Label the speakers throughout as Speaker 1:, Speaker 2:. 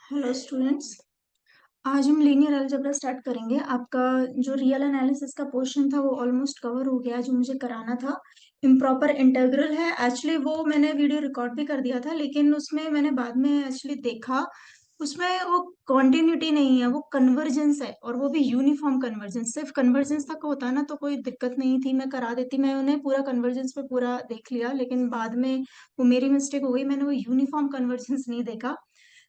Speaker 1: Hello students. आज हम linear algebra start करेंगे। आपका जो रियल एनालिसिस का पोर्शन था वो ऑलमोस्ट कवर हो गया, जो मुझे कराना था। इम्प्रॉपर इंटीग्रल है एक्चुअली, वो मैंने वीडियो रिकॉर्ड भी कर दिया था, लेकिन उसमें मैंने बाद में एक्चुअली देखा, उसमें वो कॉन्टिन्यूटी नहीं है, वो कन्वर्जेंस है, और वो भी यूनिफॉर्म कन्वर्जेंस। सिर्फ कन्वर्जेंस तक होता ना तो कोई दिक्कत नहीं थी, मैं करा देती। मैं उन्हें पूरा कन्वर्जेंस पे पूरा देख लिया, लेकिन बाद में वो मेरी मिस्टेक हो गई, मैंने वो यूनिफॉर्म कन्वर्जेंस नहीं देखा।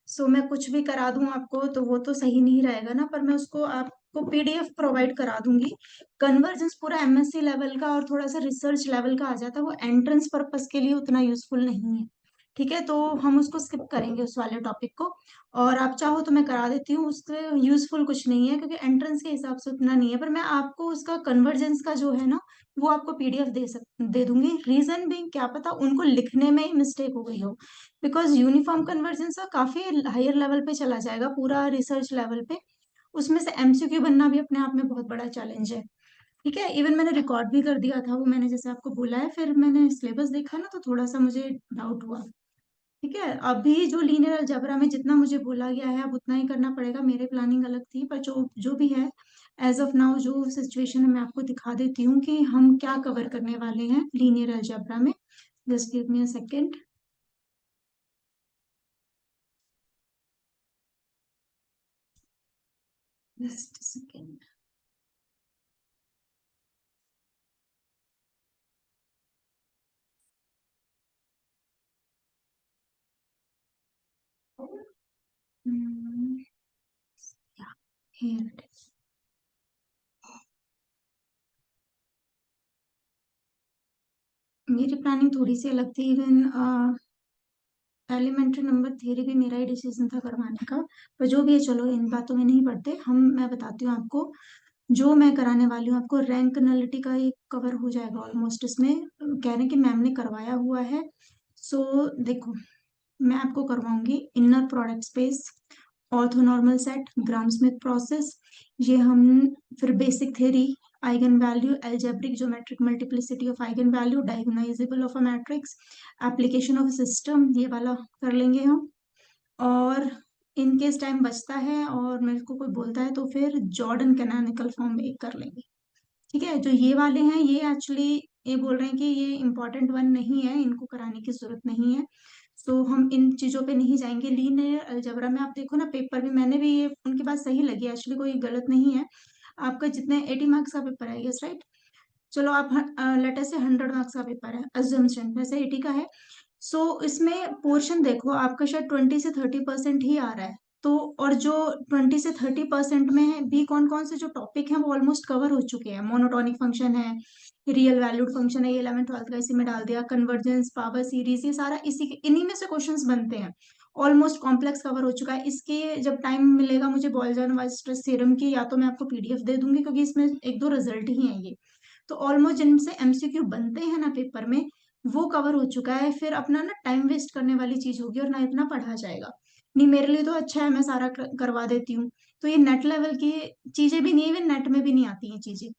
Speaker 1: सो मैं कुछ भी करा दूं आपको तो वो तो सही नहीं रहेगा ना, पर मैं उसको आपको पीडीएफ प्रोवाइड करा दूंगी। कन्वर्जेंस पूरा एमएससी लेवल का और थोड़ा सा रिसर्च लेवल का आ जाता है, वो एंट्रेंस पर्पस के लिए उतना यूजफुल नहीं है। ठीक है, तो हम उसको स्किप करेंगे उस वाले टॉपिक को। और आप चाहो तो मैं करा देती हूँ, उसके यूजफुल कुछ नहीं है क्योंकि एंट्रेंस के हिसाब से उतना नहीं है, पर मैं आपको उसका कन्वर्जेंस का जो है ना, वो आपको पीडीएफ दे दूंगी। रीजन भी क्या पता उनको लिखने में ही मिस्टेक हो गई हो, बिकॉज यूनिफॉर्म कन्वर्जेंस का काफी हायर लेवल पे चला जाएगा, पूरा रिसर्च लेवल पे। उसमें से एमसीक्यू बनना भी अपने आप में बहुत बड़ा चैलेंज है। ठीक है, इवन मैंने रिकॉर्ड भी कर दिया था वो, मैंने जैसे आपको बोला है, फिर मैंने सिलेबस देखा ना तो थोड़ा सा मुझे डाउट हुआ। ठीक है, अभी जो लीनियर अलजेब्रा में जितना मुझे बोला गया है अब उतना ही करना पड़ेगा। मेरे प्लानिंग अलग थी, पर जो जो भी है, एज ऑफ नाउ जो सिचुएशन है मैं आपको दिखा देती हूँ कि हम क्या कवर करने वाले हैं लीनियर अलजेब्रा में। Just give me a second. Just second. Here it is. मेरी प्लानिंग थोड़ी सी अलग थी। इवन एलिमेंट्री नंबर थ्योरी भी मेरा ही डिसीजन था करवाने का, पर जो भी है चलो इन बातों में नहीं पड़ते हम। मैं बताती हूँ आपको जो मैं कराने वाली हूँ। आपको रैंक नलिटी का एक कवर हो जाएगा ऑलमोस्ट। इसमें कह रहे हैं कि मैम ने करवाया हुआ है। सो देखो, मैं आपको करवाऊंगी inner product space, orthonormal set, Gram Schmidt process, ये हम, फिर basic theory, eigen value, algebraic geometric multiplicity of eigen value, diagonalisable of a matrix, application of system, ये वाला कर लेंगे हम। और इन केस टाइम बचता है और मेरे को कोई बोलता है तो फिर जॉर्डन कैनोनिकल फॉर्म एक कर लेंगे। ठीक है, जो ये वाले हैं ये एक्चुअली ये बोल रहे हैं कि ये इम्पोर्टेंट वन नहीं है, इनको कराने की जरूरत नहीं है। सो हम इन चीजों पे नहीं जाएंगे। लीनियर अलजेब्रा में आप देखो ना, पेपर भी मैंने भी, ये उनकी बात सही लगी एक्चुअली, कोई गलत नहीं है। आपका जितने 80 मार्क्स का पेपर है, यस राइट। चलो आप लेटर से 100 मार्क्स का पेपर है, अजम्पशन वैसे 80 का है। सो इसमें पोर्शन देखो, आपका शायद 20 से 30% ही आ रहा है। तो और जो 20 से 30% में है भी, कौन कौन से जो टॉपिक हैं वो ऑलमोस्ट कवर हो चुके हैं। मोनोटोनिक फंक्शन है, रियल वैल्यूड फंक्शन है, ये 11th 12th का इसी में डाल दिया, कन्वर्जेंस, पावर सीरीज, ये सारा इसी के इन्हीं में से क्वेश्चंस बनते हैं। ऑलमोस्ट कॉम्प्लेक्स कवर हो चुका है। इसके जब टाइम मिलेगा मुझे बॉल्जमैन वाइट थ्योरम की, या तो मैं आपको पीडीएफ दे दूंगी क्योंकि इसमें एक दो रिजल्ट ही है ये। तो ऑलमोस्ट जिनसे एमसीक्यू बनते हैं ना पेपर में, वो कवर हो चुका है। फिर अपना ना टाइम वेस्ट करने वाली चीज होगी और ना इतना पढ़ा जाएगा। नहीं, मेरे लिए तो अच्छा है, मैं सारा करवा देती हूँ। तो ये नेट लेवल की चीजें भी नहीं, इवन नेट में भी नहीं आती ये चीजें।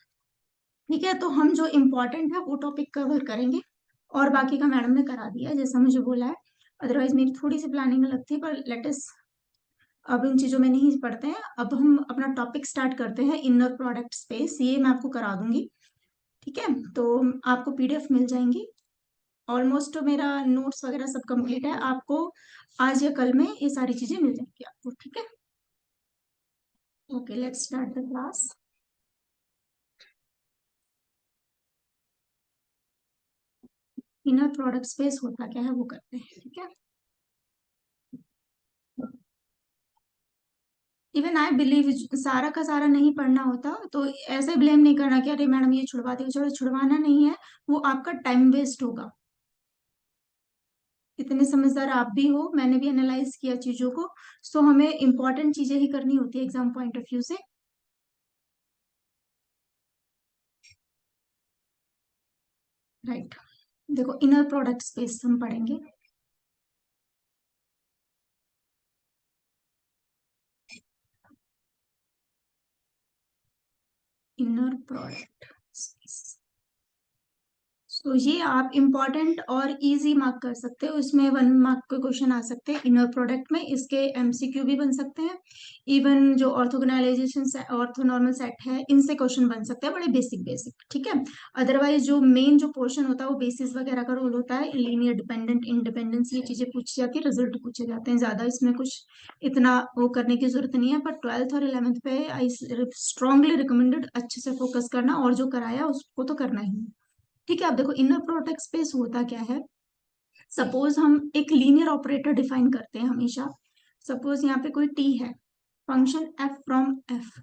Speaker 1: ठीक है, तो हम जो इम्पोर्टेंट है वो टॉपिक कवर करेंगे, और बाकी का मैडम ने करा दिया जैसा मुझे बोला है। अदरवाइज मेरी थोड़ी सी प्लानिंग अलग थी, पर लेटेस्ट अब इन चीजों में नहीं पढ़ते हैं। अब हम अपना टॉपिक स्टार्ट करते हैं, इनर प्रोडक्ट स्पेस, ये मैं आपको करा दूंगी। ठीक है, तो आपको पीडीएफ मिल जाएंगी। ऑलमोस्ट मेरा नोट्स वगैरह सब कंप्लीट है, आपको आज या कल में ये सारी चीजें मिल जाएंगी आपको। ठीक है, okay, let's start the class. Inner product space होता क्या है वो करते हैं। ठीक है, इवन आई बिलीव सारा का सारा नहीं पढ़ना होता तो ऐसे ब्लेम नहीं करना कि अरे मैडम ये छुड़वा दी, चलो छुड़वाना नहीं है, वो आपका टाइम वेस्ट होगा। इतने समझदार आप भी हो, मैंने भी एनालाइज किया चीजों को। सो हमें इंपॉर्टेंट चीजें ही करनी होती है एग्जाम पॉइंट ऑफ व्यू से। राइट, देखो इनर प्रोडक्ट स्पेस हम पढ़ेंगे। इनर प्रोडक्ट स्पेस, तो ये आप इम्पॉर्टेंट और इजी मार्क कर सकते हो, इसमें 1 मार्क के क्वेश्चन आ सकते हैं इनर प्रोडक्ट में, इसके एमसीक्यू भी बन सकते हैं। इवन जो ऑर्थोगोनलाइजेशन ऑर्थोनॉर्मल सेट है, इनसे क्वेश्चन बन सकते हैं, बड़े बेसिक बेसिक, ठीक है। अदरवाइज जो मेन जो पोर्शन होता है वो बेसिस वगैरह का रोल होता है, लीनियर डिपेंडेंट, इंडिपेंडेंस, ये चीजें पूछी जाती है, रिजल्ट पूछे जाते हैं, ज्यादा इसमें कुछ इतना वो करने की जरूरत नहीं है। पर 12th और 11th पे आई स्ट्रांगली रिकमेंडेड अच्छे से फोकस करना, और जो कराया उसको तो करना ही है, ठीक है। अब देखो इनर प्रोडक्ट स्पेस होता क्या है। सपोज हम एक लीनियर ऑपरेटर डिफाइन करते हैं हमेशा। सपोज यहाँ पे कोई टी है, फंक्शन एफ फ्रॉम एफ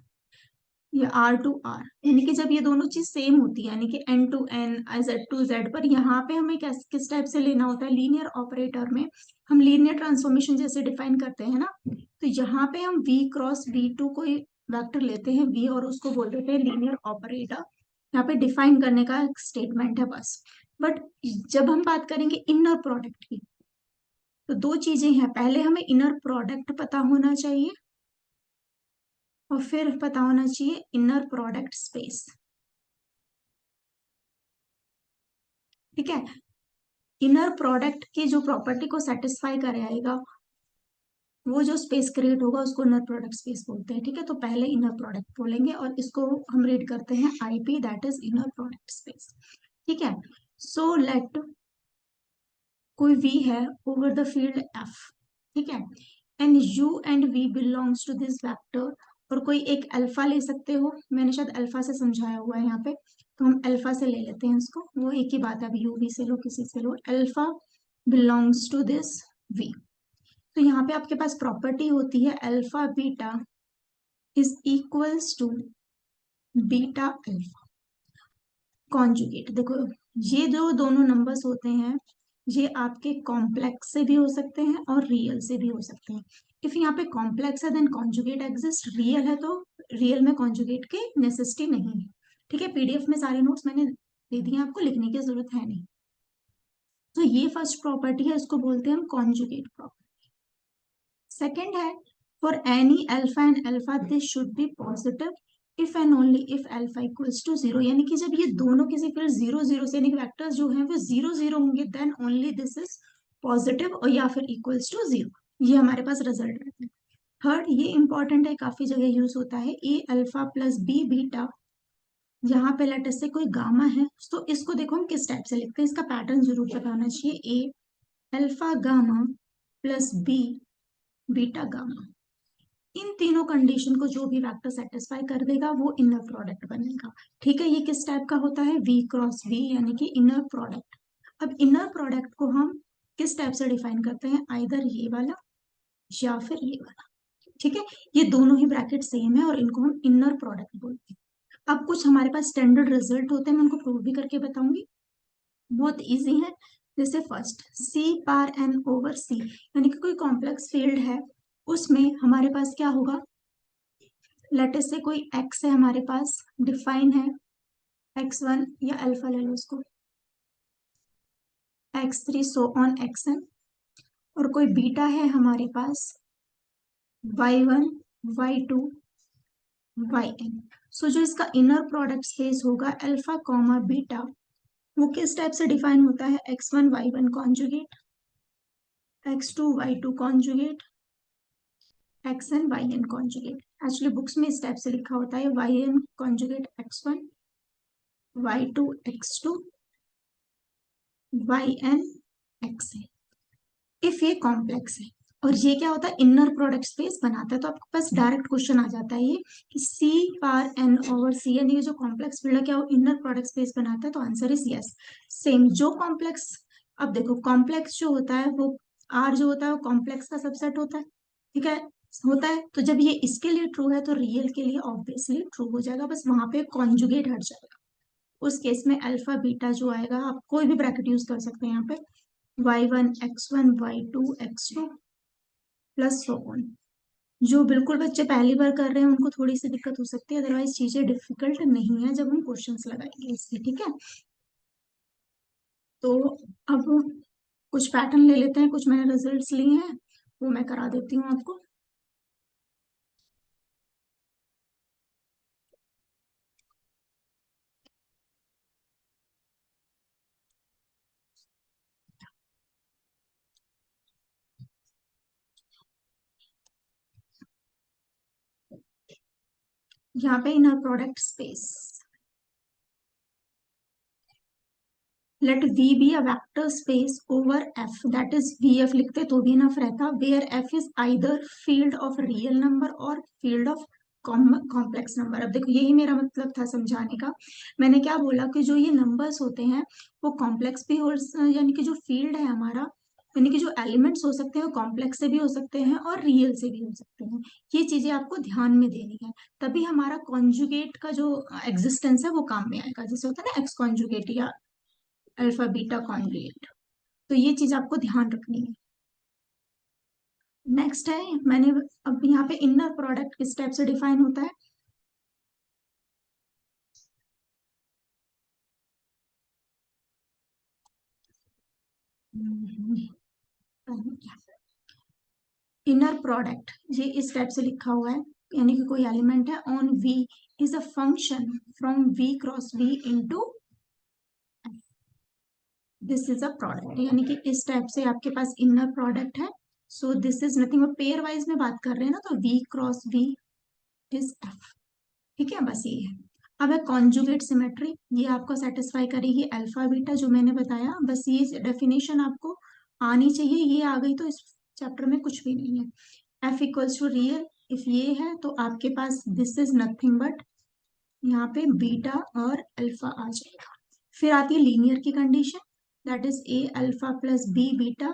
Speaker 1: या आर टू आर, यानी कि जब ये दोनों चीज सेम होती है, यानी कि n to n, z to z, पर यहाँ पे हमें किस टाइप से लेना होता है, लीनियर ऑपरेटर में हम लीनियर ट्रांसफॉर्मेशन जैसे डिफाइन करते हैं ना, तो यहाँ पे हम वी क्रॉस वी टू कोई वेक्टर लेते हैं वी, और उसको बोल देते हैं लीनियर ऑपरेटर। यहाँ पे डिफाइन करने का एक स्टेटमेंट है बस। बट जब हम बात करेंगे इनर प्रोडक्ट की, तो दो चीजें हैं, पहले हमें इनर प्रोडक्ट पता होना चाहिए, और फिर पता होना चाहिए इनर प्रोडक्ट स्पेस, ठीक है। इनर प्रोडक्ट की जो प्रॉपर्टी को सेटिस्फाई करेगा, वो जो स्पेस क्रिएट होगा उसको इनर प्रोडक्ट स्पेस बोलते हैं, ठीक है। तो पहले इनर प्रोडक्ट बोलेंगे और इसको हम रीड करते हैं IP, that is inner product space, ठीक है। सो लेट कोई वी है ओवर द फील्ड एफ, ठीक है, and u and v belongs to this vector, और कोई एक अल्फा ले सकते हो, मैंने शायद अल्फा से समझाया हुआ है यहाँ पे, तो हम अल्फा से ले लेते हैं उसको, वो एक ही बात है, अब यू वी से लो किसी से लो, alpha belongs to this V. तो यहाँ पे आपके पास प्रॉपर्टी होती है alpha beta is equals to beta alpha conjugate. देखो ये जो दोनों नंबर्स होते हैं, ये आपके कॉम्प्लेक्स से भी हो सकते हैं और रियल से भी हो सकते हैं। इफ यहाँ पे कॉम्प्लेक्स है देन कॉन्जुगेट एग्जिस्ट, रियल है तो रियल में कॉन्जुगेट की नेसेसिटी नहीं है, ठीक है। पीडीएफ में सारे नोट्स मैंने दे दिए, आपको लिखने की जरूरत है नहीं। तो ये फर्स्ट प्रॉपर्टी है, इसको बोलते हैं हम कॉन्जुगेट प्रॉपर्टी। सेकेंड है, for any alpha and alpha this should be positive if and only if alpha equals to zero, यानी कि जब ये दोनों किसी फील्ड जीरो जीरो से, यानी कि वेक्टर्स जो हैं वो जीरो जीरो होंगे, then only this is positive, और या फिर इक्वल्स टू जीरो, ये हमारे पास रिजल्ट रहता है। थर्ड, ये इंपॉर्टेंट है, काफी जगह यूज होता है, A alpha plus B beta, यहाँ पे लेटर से कोई गामा है, तो इसको देखो हम किस टाइप से लिखते हैं, इसका पैटर्न जरूर पता होना चाहिए। A alpha gamma plus B beta gamma, इन तीनों कंडीशन को जो भी वेक्टर सेटिस्फाई कर देगा वो इनर प्रोडक्ट बनेगा, ठीक है। ये किस टाइप का होता है, वी क्रॉस वी, यानी कि इनर प्रोडक्ट। अब इनर प्रोडक्ट को हम किस टाइप से डिफाइन करते हैं, आइदर ये वाला या फिर ये वाला, ठीक है। ये दोनों ही ब्रैकेट सेम है और इनको हम इनर प्रोडक्ट बोलते हैं। अब कुछ हमारे पास स्टैंडर्ड रिजल्ट होते हैं, मैं उनको प्रूव भी करके बताऊंगी, बहुत इजी है। जैसे फर्स्ट, सी पार एन ओवर सी, यानी कि कोई कॉम्प्लेक्स फील्ड है, उसमें हमारे पास क्या होगा, लेटेस से कोई एक्स है हमारे पास, डिफाइन है x1 या अल्फा ले लो उसको, x3 सो ऑन xn, और कोई बीटा है हमारे पास y1 y2 yn। सो जो इसका इनर प्रोडक्ट स्पेस होगा अल्फा कॉमा बीटा, वो किस टाइप से डिफाइन होता है, x1 y1 conjugate, x2 y2 conjugate, xn yn conjugate. Actually books में इस टाइप से लिखा होता है yn conjugate x1 y2 x2 yn xn, if ये कॉम्प्लेक्स है। और ये क्या होता है, इनर प्रोडक्ट स्पेस बनाता है, तो आपके पास डायरेक्ट क्वेश्चन आ जाता है ये कि सी पार एन ओवर सी, यानी ये जो कॉम्प्लेक्स फील्ड है क्या वो इनर प्रोडक्ट स्पेस बनाता है, तो आंसर इज यस। सेम जो कॉम्प्लेक्स, अब देखो कॉम्प्लेक्स जो होता है वो आर जो होता है वो कॉम्प्लेक्स का सबसेट होता है, ठीक है, होता है। तो जब ये इसके लिए ट्रू है तो रियल के लिए ऑब्वियसली ट्रू हो जाएगा, बस वहां पे कॉन्जुगेट हट जाएगा। उस केस में अल्फा बीटा जो आएगा, आप कोई भी ब्रैकेट यूज कर सकते हैं यहाँ पे, y1 x1 y2 x2 plus so on. जो बिल्कुल बच्चे पहली बार कर रहे हैं उनको थोड़ी सी दिक्कत हो सकती है, अदरवाइज चीजें डिफिकल्ट नहीं है जब हम क्वेश्चंस लगाएंगे इसके, ठीक है। तो अब कुछ पैटर्न ले लेते हैं, कुछ मैंने रिजल्ट्स लिए हैं वो मैं करा देती हूँ आपको। यहाँ पे inner product space, let V be a vector space over F, that is VF लिखते तो भी इनफ रहता, where F is either field of real number और फील्ड ऑफ कॉम्प्लेक्स नंबर। अब देखो यही मेरा मतलब था समझाने का। मैंने क्या बोला कि जो ये नंबर्स होते हैं वो कॉम्प्लेक्स भी हो, यानी कि जो फील्ड है हमारा, यानी कि जो एलिमेंट्स हो सकते हैं वो कॉम्प्लेक्स से भी हो सकते हैं और रियल से भी हो सकते हैं। ये चीजें आपको ध्यान में देनी है, तभी हमारा कॉन्जुगेट का जो एग्जिस्टेंस है वो काम में आएगा। जैसे होता है ना एक्स कॉन्जुगेट या अल्फा बीटा कॉन्जुगेट, तो ये चीज आपको ध्यान रखनी है। नेक्स्ट है, मैंने अब यहाँ पे इनर प्रोडक्ट किस टाइप से डिफाइन होता है। इनर प्रोडक्ट ये इस टाइप से लिखा हुआ है, यानी कि कोई एलिमेंट है on V is a function from V cross V into this is a product, यानी कि इस टाइप से आपके पास इनर प्रोडक्ट है। सो this is nothing, pair wise में बात कर रहे हैं ना, तो V cross V is F। ठीक है, बस ये है। अब है कॉन्जुगेट सिमेट्री, ये आपको सेटिस्फाई करेगी अल्फा बीटा जो मैंने बताया, बस ये डेफिनेशन आपको आनी चाहिए, ये आ गई तो इस चैप्टर में कुछ भी नहीं है। F equals to real, if ये है तो आपके पास दिस इज नथिंग बट यहाँ पे बीटा और अल्फा आ जाएगा। फिर आती है लीनियर की condition, that is a alpha plus B beta.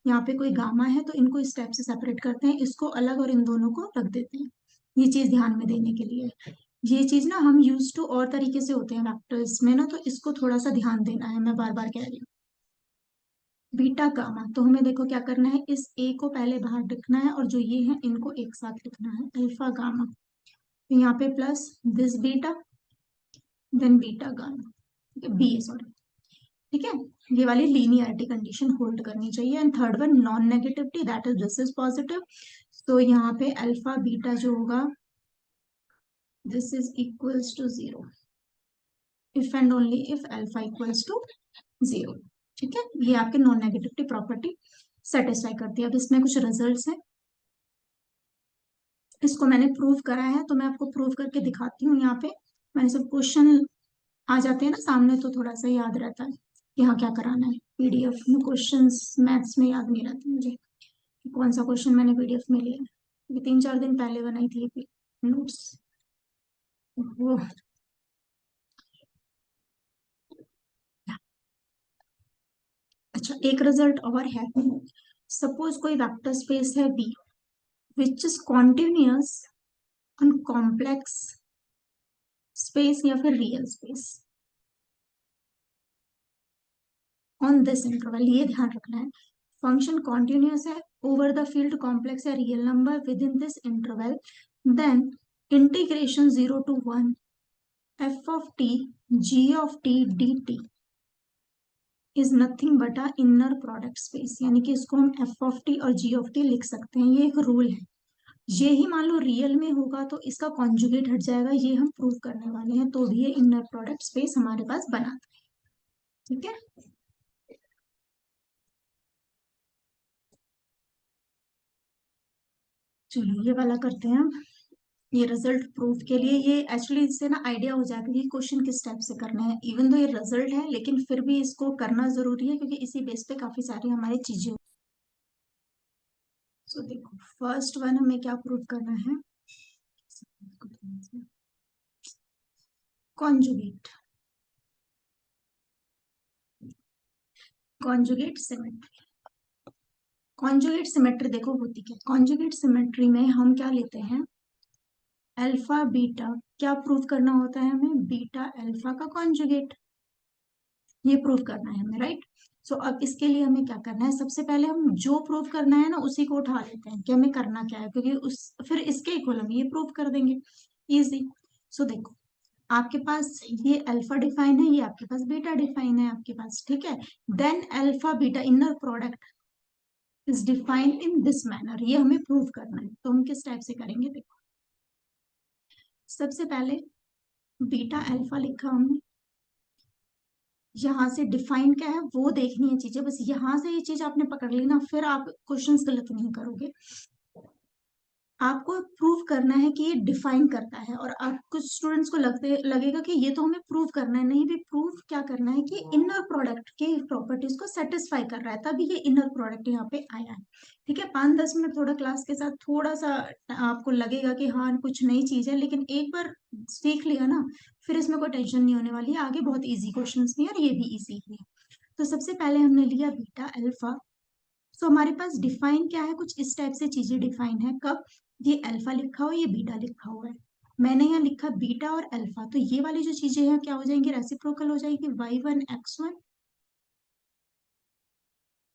Speaker 1: यहाँ पे कोई गामा है तो इनको इस टाइप से सेपरेट करते हैं, इसको अलग और इन दोनों को रख देते हैं, ये चीज ध्यान में देने के लिए। ये चीज ना हम यूज टू और तरीके से होते हैं वेक्टर्स में ना, तो इसको थोड़ा सा ध्यान देना है, मैं बार बार कह रही हूँ। बीटा गामा, तो हमें देखो क्या करना है, इस ए को पहले बाहर लिखना है और जो ये है इनको एक साथ लिखना है, अल्फा गामा। तो यहाँ पे plus this beta then beta gamma, b sorry. ठीक है, ये वाली लीनियरिटी कंडीशन होल्ड करनी चाहिए। And third one non negativity, that is this is positive. तो यहाँ पे अल्फा बीटा जो होगा this is equals to zero, if and only if alpha equals to zero. ठीक है, ये आपके नॉन नेगेटिविटी प्रॉपर्टी सेटिस्फाई करती है। अब इसमें कुछ रिजल्ट्स हैं, इसको मैंने प्रूव करा है तो मैं आपको प्रूव करके दिखाती हूँ। यहाँ पे मैंने सब क्वेश्चन आ जाते हैं ना सामने तो थोड़ा सा याद रहता है कि हाँ क्या कराना है। पीडीएफ में क्वेश्चंस मैथ्स में याद नहीं रहते मुझे कि कौन सा क्वेश्चन मैंने पीडीएफ में लिया है, क्योंकि 3-4 दिन पहले बनाई थी ये नोट्स। वो अच्छा, एक रिजल्ट और है। सपोज कोई वेक्टर स्पेस है B which is continuous on complex space या फिर real space on this interval, ये ध्यान रखना है। फंक्शन कॉन्टिन्यूअस है ओवर द फील्ड कॉम्प्लेक्स या real number with in this interval, then integration 0 to 1 f of t g of T D t is nothing but a inner product space, यानी कि इसको हम f ऑफ टी और g of T लिख सकते हैं, ये एक रूल है। ये ही मान लो रियल में होगा तो इसका कॉन्जुगेट हट जाएगा, ये हम प्रूव करने वाले हैं, तो भी ये इनर प्रोडक्ट स्पेस हमारे पास बनाता है। ठीक है, चलो ये वाला करते हैं। ये रिजल्ट प्रूफ के लिए, ये एक्चुअली इससे ना आइडिया हो जाता है कि क्वेश्चन किस टाइप से करने हैं। इवन दो ये रिजल्ट है लेकिन फिर भी इसको करना जरूरी है, क्योंकि इसी बेस पे काफी सारी हमारी चीजें। सो देखो फर्स्ट वन हमें क्या प्रूव करना है, conjugate, conjugate symmetry. Conjugate symmetry देखो होती क्या, कॉन्जुगेट सिमेट्री में हम क्या लेते हैं, अल्फा बीटा, क्या प्रूव करना होता है हमें, बीटा अल्फा का कॉन्जुगेट, ये प्रूव करना है हमें, राइट। सो अब इसके लिए हमें क्या करना है, सबसे पहले हम जो प्रूव करना है ना उसी को उठा लेते हैं कि हमें करना क्या है, क्योंकि उस फिर इसके इक्वल हम ये प्रूव कर देंगे, इजी। सो देखो आपके पास ये अल्फा डिफाइन है, ये आपके पास बीटा डिफाइन है आपके पास, ठीक है। Then alpha beta inner product is defined in this manner, ये हमें प्रूव करना है, तो हम किस टाइप से करेंगे देखो। सबसे पहले बीटा अल्फा लिखा हमने, यहाँ से डिफाइन क्या है वो देखनी है चीजें, बस यहाँ से ये चीज आपने पकड़ ली ना, फिर आप क्वेश्चंस गलत नहीं करोगे। आपको प्रूव करना है कि ये डिफाइन करता है, और आप कुछ स्टूडेंट्स को लगेगा कि ये तो हमें प्रूव करना है, नहीं भी प्रूव क्या करना है कि इनर प्रोडक्ट के प्रॉपर्टीज को सेटिस्फाई कर रहा है, तभी ये इनर प्रोडक्ट यहाँ पे आया है। ठीक है, 5-10 मिनट थोड़ा क्लास के साथ थोड़ा सा आपको लगेगा कि हाँ कुछ नई चीज है, लेकिन एक बार सीख लिया ना, फिर इसमें कोई टेंशन नहीं होने वाली है, आगे बहुत इजी क्वेश्चंस भी है और ये भी इजी ही है। तो सबसे पहले हमने लिया बीटा अल्फा। सो हमारे पास डिफाइन क्या है, कुछ इस टाइप से चीजें डिफाइन है, कब ये अल्फा लिखा हो ये बीटा लिखा हुआ है, मैंने यहाँ लिखा बीटा और अल्फा, तो ये वाली जो चीजें हैं क्या हो जाएंगी, रेसिप्रोकल हो जाएगी, y1 x1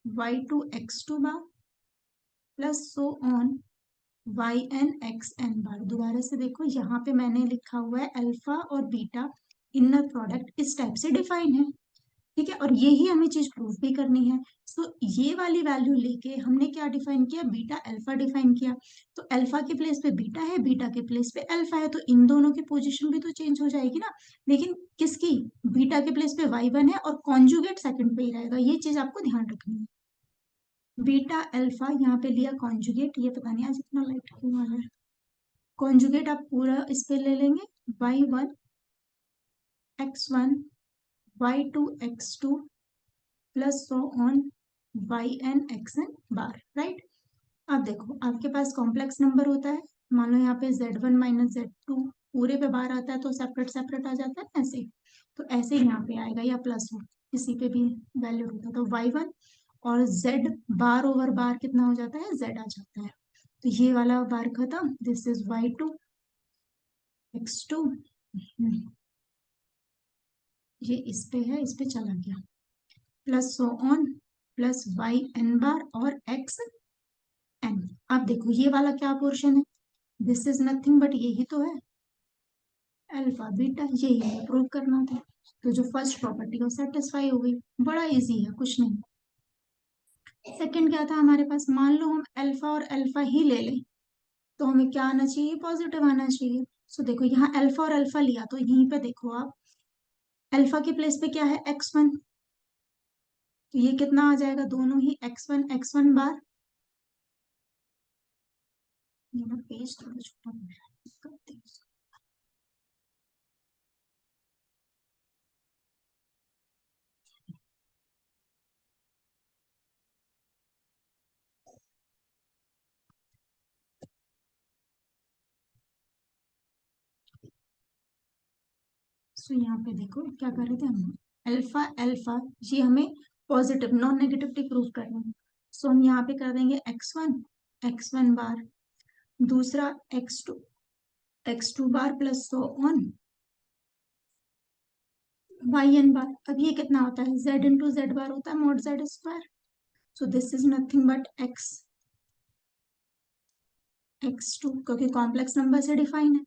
Speaker 1: y2 x2 bar plus so on yn x n बार। दोबारा से देखो, यहाँ पे मैंने लिखा हुआ है अल्फा और बीटा इनर प्रोडक्ट इस टाइप से डिफाइन है। ठीक है, और यही हमें चीज प्रूव भी करनी है। सो ये वाली वैल्यू लेके हमने क्या डिफाइन किया, बीटा अल्फा डिफाइन किया। तो अल्फा के प्लेस पे बीटा है, बीटा के प्लेस पे अल्फा है, तो इन दोनों की पोजीशन भी तो चेंज हो जाएगी ना। लेकिन किसकी, बीटा के प्लेस पे y1 है और कॉन्जुगेट सेकंड पे ही रहेगा, ये चीज आपको ध्यान रखनी है। बीटा अल्फा यहाँ पे लिया कॉन्जुगेट, ये पता नहीं आज इतना लाइट क्यों आ रहा है। कॉन्जुगेट आप पूरा इस पे ले लेंगे, y1 x1 y2 x2 plus so on yn xn bar, right. अब देखो आपके पास कॉम्प्लेक्स नंबर होता है, मान लो यहाँ पे z1 माइनस z2 पूरे पे बार आता है तो सेपरेट सेपरेट आ जाता है ऐसे, तो ऐसे ही यहाँ पे आएगा, या प्लस हो किसी पे भी वैल्यू होता है, तो y1 और z बार ओवर बार कितना हो जाता है, z आ जाता है। तो ये वाला बार खत्म, दिस इज y2 x2, ये इस पे है, इस पे चला गया, plus so on plus yn बार और xn। अब देखो ये वाला क्या पोर्शन है, दिस इज नथिंग बट यही तो है अल्फा बीटा, यही हमें प्रूव करना था। तो जो फर्स्ट प्रॉपर्टी है वो सेटिस्फाई हो गई, बड़ा इजी है, कुछ नहीं। सेकंड क्या था हमारे पास, मान लो हम अल्फा और अल्फा ही ले लें, तो हमें क्या आना चाहिए, पॉजिटिव आना चाहिए। सो देखो यहाँ अल्फा और अल्फा लिया, तो यहीं पे देखो आप, अल्फा के प्लेस पे क्या है, x1, तो ये कितना आ जाएगा, दोनों ही x1 बार, ये ना पेज थोड़ा छोटा बन रहा है, करते हैं इसको। सो यहाँ पे देखो क्या कर रहे थे हम, अल्फा अल्फा, ये हमें पॉजिटिव नॉन नेगेटिविटी प्रूव करना है। सो हम यहाँ पे कर देंगे x1 बार, दूसरा x2 bar plus so on yn बार। अब ये कितना होता है, z इंटू जेड बार होता है, mod z square. So this is nothing but x2, क्योंकि कॉम्प्लेक्स नंबर से डिफाइन है,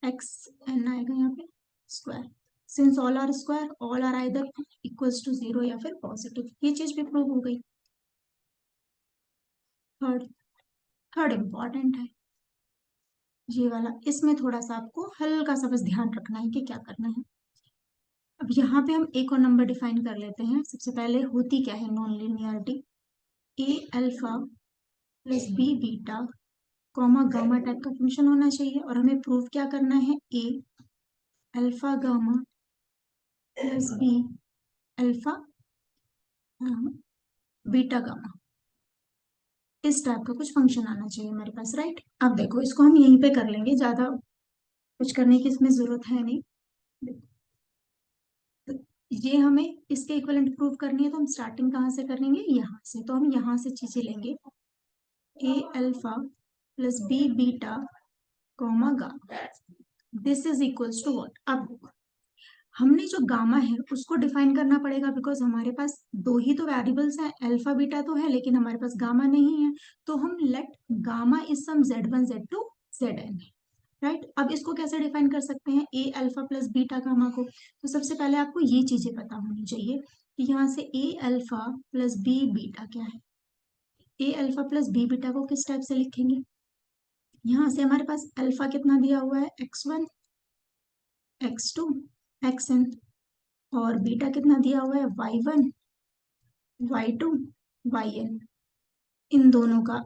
Speaker 1: x n आएगा यहाँ पे square, since all are square all are either equals to 0 या फिर पॉजिटिव, ये चीज भी प्रूव हो गई। थर्ड थर्ड इंपॉर्टेंट है ये वाला, इसमें थोड़ा सा आपको हल्का सा बस ध्यान रखना है कि क्या करना है। अब यहाँ पे हम एक और नंबर डिफाइन कर लेते हैं। सबसे पहले होती क्या है non linearity, A alpha plus B beta comma gamma type का फंक्शन होना चाहिए, और हमें प्रूव क्या करना है, A alpha gamma plus B alpha beta gamma, इस टाइप का कुछ फंक्शन आना चाहिए हमारे पास, राइट। अब देखो इसको हम यहीं पे कर लेंगे, ज्यादा कुछ करने की इसमें जरूरत है नहीं। तो ये हमें इसके इक्विवेलेंट प्रूव करनी है, तो हम स्टार्टिंग कहाँ से करेंगे, यहाँ से, तो हम यहाँ से चीजें लेंगे, A alpha plus B beta comma gamma, this is equals to what. अब हमने जो गामा है उसको डिफाइन करना पड़ेगा, बिकॉज हमारे पास दो ही तो वेरिएबल्स हैं, अल्फा बीटा तो है लेकिन हमारे पास गामा नहीं है, तो हम let gamma is some z1 z2 zn, right. अब इसको कैसे डिफाइन कर सकते हैं, a alpha plus beta gamma को, तो सबसे पहले आपको ये चीजें पता होनी चाहिए कि यहाँ से ए अल्फा प्लस बी बीटा क्या है। A alpha plus B beta को किस टाइप से लिखेंगे, यहाँ से हमारे पास अल्फा कितना दिया हुआ है, x1 x2 xn, और बीटा कितना दिया हुआ है, y1 y2 yn, इन दोनों का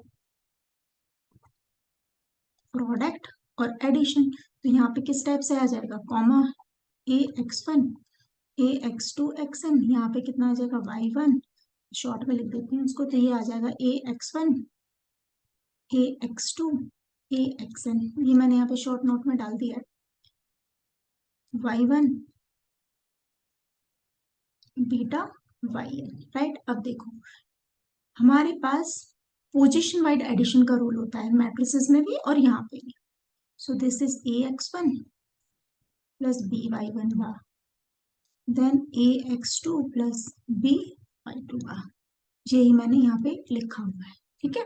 Speaker 1: प्रोडक्ट और एडिशन। तो यहाँ पे किस टाइप से आ जाएगा, कॉमा AX1 AX2 XN, यहाँ पे कितना आ जाएगा Y1, शॉर्ट में लिख देते हैं उसको, तो ये आ जाएगा AX1 AX2 AXN, ये मैंने यहाँ पे शॉर्ट नोट में डाल दिया है, Y1 बीटा YN, राइट। अब देखो हमारे पास पोजीशन वाइड एडिशन का रूल होता है मैट्रिसेस में भी और यहाँ पे भी। So this is AX1 plus BY1 bar, then AX2 plus BY2 bar, यही मैंने यहाँ पे लिखा हुआ है, ठीक है।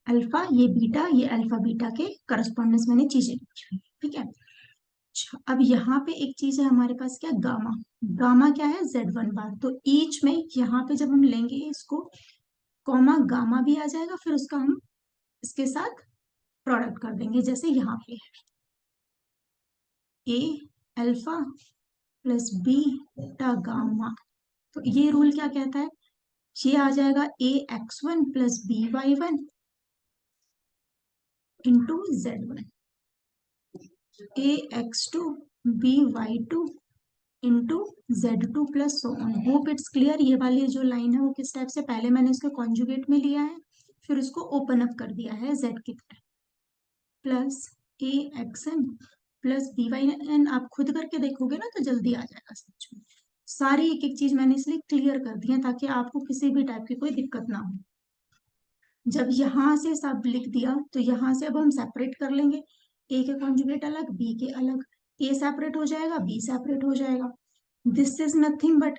Speaker 1: अल्फा ये बीटा, ये अल्फा बीटा के करस्पॉन्डेंस मैंने चीजें लिखी हुई, ठीक है। अच्छा, अब यहाँ पे एक चीज है हमारे पास, क्या, गामा। गामा क्या है, Z1 बार। तो ईच में यहाँ पे जब हम लेंगे इसको, कॉमा गामा भी आ जाएगा, फिर उसका हम इसके साथ प्रोडक्ट कर देंगे, जैसे यहाँ पे A alpha plus beta gamma. तो ये रूल क्या कहता है, ये आ जाएगा AX1 plus BY1 into Z1, AX2 BY2 into Z2 plus so on. Hope it's clear. ये वाली जो लाइन है वो किस टाइप से, पहले मैंने इसको कॉन्जुगेट में लिया है, फिर उसको ओपन अप कर दिया है Z की तरह, प्लस AXN प्लस BYN। आप खुद करके देखोगे ना तो जल्दी आ जाएगा सच में। सारी एक एक चीज मैंने इसलिए क्लियर कर दी है ताकि आपको किसी भी टाइप की कोई दिक्कत ना हो। जब यहां से सब लिख दिया तो यहां से अब हम सेपरेट कर लेंगे, ए के कॉन्जुगेट अलग, बी के अलग, ए सेपरेट हो जाएगा, बी सेपरेट हो जाएगा। This is nothing but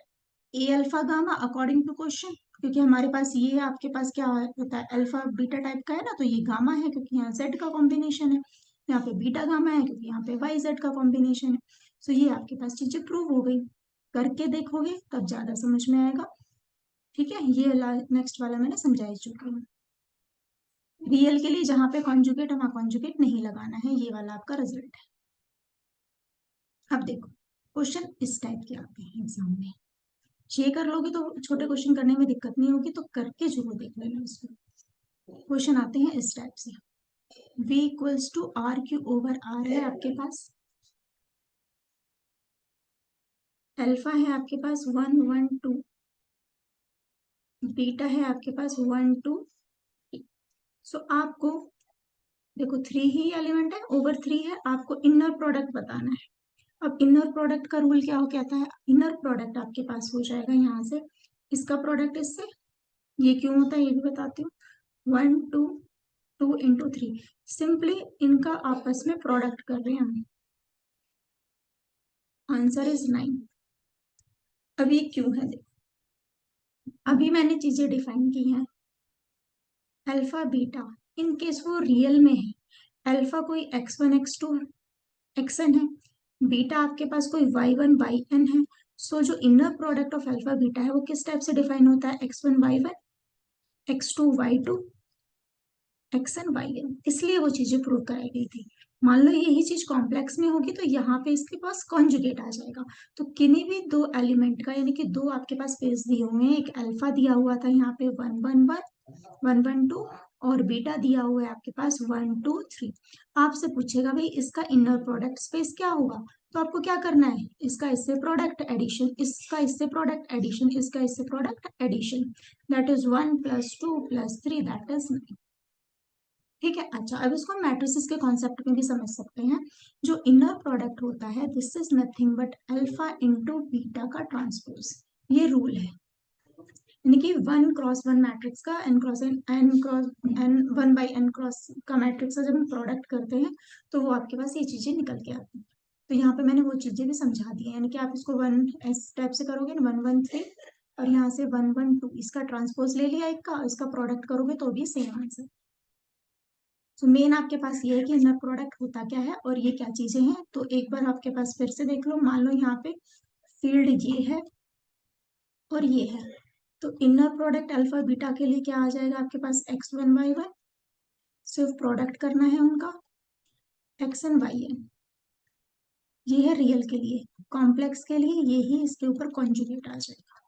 Speaker 1: a alpha gamma according to question, क्योंकि हमारे पास ये है, आपके पास क्या होता है, अल्फा बीटा टाइप का है ना, तो ये गामा है क्योंकि यहाँ जेड का कॉम्बिनेशन है, यहाँ पे बीटा गामा है क्योंकि यहाँ पे वाई जेड का कॉम्बिनेशन है। सो ये आपके पास चीजें प्रूव हो गई, करके देखोगे तब ज्यादा समझ में आएगा, ठीक है। ये नेक्स्ट वाला मैंने समझा चुकी हूँ। रियल के लिए जहां पे कॉन्जुगेट वहां कॉन्जुगेट नहीं लगाना है, ये वाला आपका रिजल्ट है। अब देखो क्वेश्चन इस टाइप के आते हैं एग्जाम में, ये कर लोगे तो छोटे क्वेश्चन करने में दिक्कत नहीं होगी, तो करके जरूर देख लेना इसको। क्वेश्चन आते हैं इस टाइप से, V equals to RQ over R है आपके पास, अल्फा है आपके पास 1 1 2, बीटा है आपके पास 1 2। सो आपको देखो 3 ही एलिमेंट है, ओवर 3 है, आपको इनर प्रोडक्ट बताना है। अब इनर प्रोडक्ट का रूल क्या हो कहता है, इनर प्रोडक्ट आपके पास हो जाएगा यहाँ से, इसका प्रोडक्ट इससे, ये क्यों होता है ये भी बताती हूँ, 1 2 2 इंटू 3, सिंपली इनका आपस में प्रोडक्ट कर रहे हैं हम, आंसर इज 9। अब ये क्यों है, देखो अभी मैंने चीजें डिफाइन की हैं, अल्फा बीटा, इन केस वो रियल में है, अल्फा कोई x1 x2 xn है, बीटा आपके पास कोई y1 yn है। सो जो inner product of alpha beta है वो किस टाइप से डिफाइन होता है, x1 y1 x2 y2 xn yn, इसलिए वो चीजें प्रूव कराई गई थी। मान लो यही चीज कॉम्प्लेक्स में होगी तो यहाँ पे इसके पास कॉन्जुगेट आ जाएगा। तो किन्हीं भी दो एलिमेंट का, यानी कि दो आपके पास पेज दिए हुए हैं, एक अल्फा दिया हुआ था यहाँ पे 1 1 1 1 2, और बीटा दिया हुआ है आपके पास 1 2 3। आपसे पूछेगा भाई इसका इनर प्रोडक्ट स्पेस क्या होगा, तो आपको क्या करना है, इसका इससे प्रोडक्ट एडिशन, इसका इससे प्रोडक्ट एडिशन, इसका इससे product addition, that is 1 plus 2 plus 3 that is 9, ठीक है। अच्छा अब इसको मैट्रिसेस के कॉन्सेप्ट में भी समझ सकते हैं। जो इनर प्रोडक्ट होता है this is nothing but alpha into beta का ट्रांसपोज, ये रूल है। यानी कि 1 क्रॉस 1 मैट्रिक्स का एन 1/n क्रॉस का मैट्रिक्स का जब हम प्रोडक्ट करते हैं तो वो आपके पास ये चीजें निकल के आती हैं। तो यहाँ पे मैंने वो चीजें भी समझा दी है, यानी कि आप इसको 1 इस टाइप से करोगे ना, 1 1 3, और यहाँ से 1 1 2, इसका ट्रांसपोज ले लिया एक का, इसका प्रोडक्ट करोगे तो भी सेम आंसर। तो मेन आपके पास ये है कि इनर प्रोडक्ट होता क्या है और ये क्या चीजें हैं। तो एक बार आपके पास फिर से देख लो, मान लो यहाँ पे फील्ड ये है और ये है, तो इनर प्रोडक्ट अल्फा बीटा के लिए क्या आ जाएगा आपके पास, x1 y1, सिर्फ प्रोडक्ट करना है उनका, xn yn। ये है रियल के लिए, कॉम्प्लेक्स के लिए ये ही इसके ऊपर कॉन्जुगेट आ जाएगा।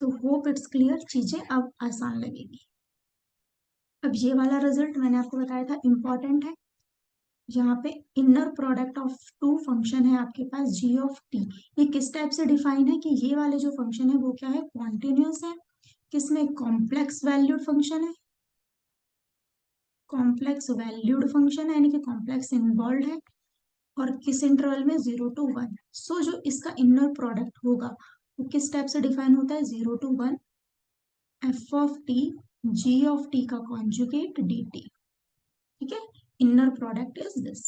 Speaker 1: तो होप इट्स क्लियर, चीजें अब आसान लगेगी। अब ये वाला रिजल्ट मैंने आपको बताया था इम्पोर्टेंट है। यहाँ पे inner product of two function है आपके पास जी ऑफ टी। ये किस टाइप से डिफाइन है कि ये वाले जो फंक्शन है वो क्या है, कॉन्टिन्यूस है, किसमें, कॉम्प्लेक्स वैल्यूड फंक्शन है, कॉम्प्लेक्स वैल्यूड फंक्शन है यानी कि कॉम्प्लेक्स इन्वॉल्व है, और किस इंटरवल में, 0 to 1। सो जो इसका इनर प्रोडक्ट होगा वो किस टाइप से डिफाइन होता है, 0 to 1 F of T G of T का कॉन्जुगेट डी टी। ठीक है, inner product is this.